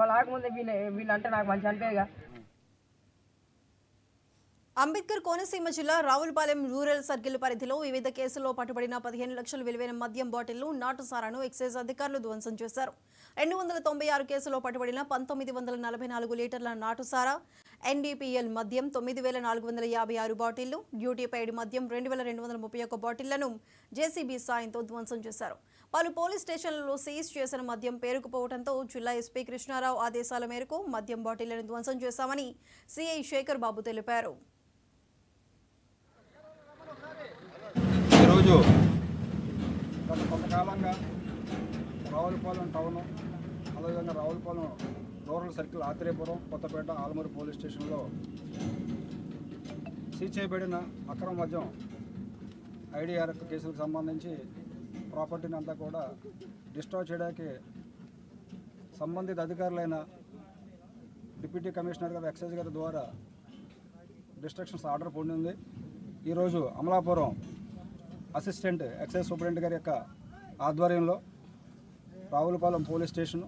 వాళ్ళు ఆగముందే వీళ్ళంటే నాకు మంచి అనిపేగా. అంబేద్కర్ కోనసీమ జిల్లా రావులపాలెం రూరల్ సర్కిల్ పరిధిలో వివిధ కేసుల్లో పట్టుబడిన 15 లక్షల విలువైన మద్యం బాటిళ్లు నాటుసారాను ఎక్సైజ్ అధికారులు ధ్వంసం చేశారు. 296 కేసుల్లో పట్టుబడిన 1944 లీటర్ల నాటుసారా, ఎన్డీపీఎల్ మద్యం 9456 బాటిళ్లు, డ్యూటీ పెయిడ్ మద్యం 2231 బాటిళ్లను జేసీబీ సాయంతో ధ్వంసం చేశారు. పలు పోలీస్ స్టేషన్లలో సీజ్ చేసిన మద్యం పేరుకుపోవడంతో జిల్లా ఎస్పీ కృష్ణారావు ఆదేశాల మేరకు మద్యం బాటిళ్లను ధ్వంసం చేశామని సీఐ శేఖర్ బాబు తెలిపారు. ఈరోజు గత కొంతకాలంగా రావులపాలెం టౌన్, అదేవిధంగా Ravulapalem rural circle, Atreyapuram, Kothapeta, Alamuru police స్టేషన్లో సీజ్ చేయబడిన అక్రమ మద్యం ఐడిఆర్ కేసులకు సంబంధించి ప్రాపర్టీని అంతా కూడా డిస్ట్రాయ్ చేయడానికి సంబంధిత అధికారులైన డిప్యూటీ కమిషనర్ గారు, ఎక్సైజ్ గారి ద్వారా డిస్ట్రక్షన్స్ ఆర్డర్ పొందింది. ఈరోజు అమలాపురం అసిస్టెంట్ ఎక్సైజ్ సూపరింటెండెంట్ గారి యొక్క ఆధ్వర్యంలో రావులపాలెం పోలీస్ స్టేషను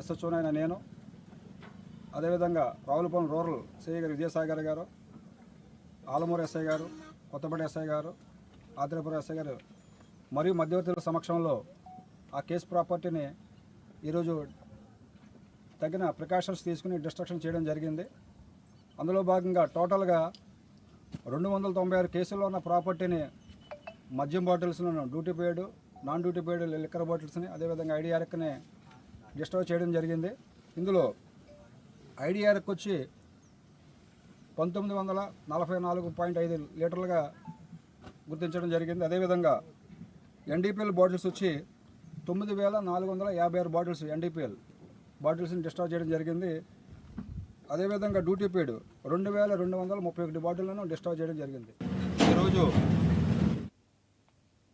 ఎస్హెచ్ఓనైన నేను, అదేవిధంగా రావులపాలెం రూరల్ సిఐ గారు విజయసాగర్ గారు, ఆలమూరు ఎస్ఐ గారు, కొత్తపేట ఎస్ఐ గారు, ఆత్రేయపురం ఎస్ఐ గారు మరియు మధ్యవర్తుల సమక్షంలో ఆ కేసు ప్రాపర్టీని ఈరోజు తగిన ప్రికాషన్స్ తీసుకుని డిస్ట్రక్షన్ చేయడం జరిగింది. అందులో భాగంగా టోటల్గా 296 కేసుల్లో ఉన్న ప్రాపర్టీని, మద్యం బాటిల్స్లను, duty paid, non duty paid liquor బాటిల్స్ని, అదేవిధంగా ఐడిఆర్ని డిస్ట్రాయ్ చేయడం జరిగింది. ఇందులో ఐడిఆర్కి వచ్చి 1944.5 లీటర్లుగా గుర్తించడం జరిగింది. అదేవిధంగా ఎన్డీపీఎల్ బాటిల్స్ వచ్చి 9456 బాటిల్స్ ఎన్డీపీఎల్ బాటిల్స్ని డిస్ట్రాయ్ చేయడం జరిగింది. అదేవిధంగా డ్యూటీ పెయిడ్ 2231 బాటిళ్లను డిస్ట్రాయ్ చేయడం జరిగింది. ఈరోజు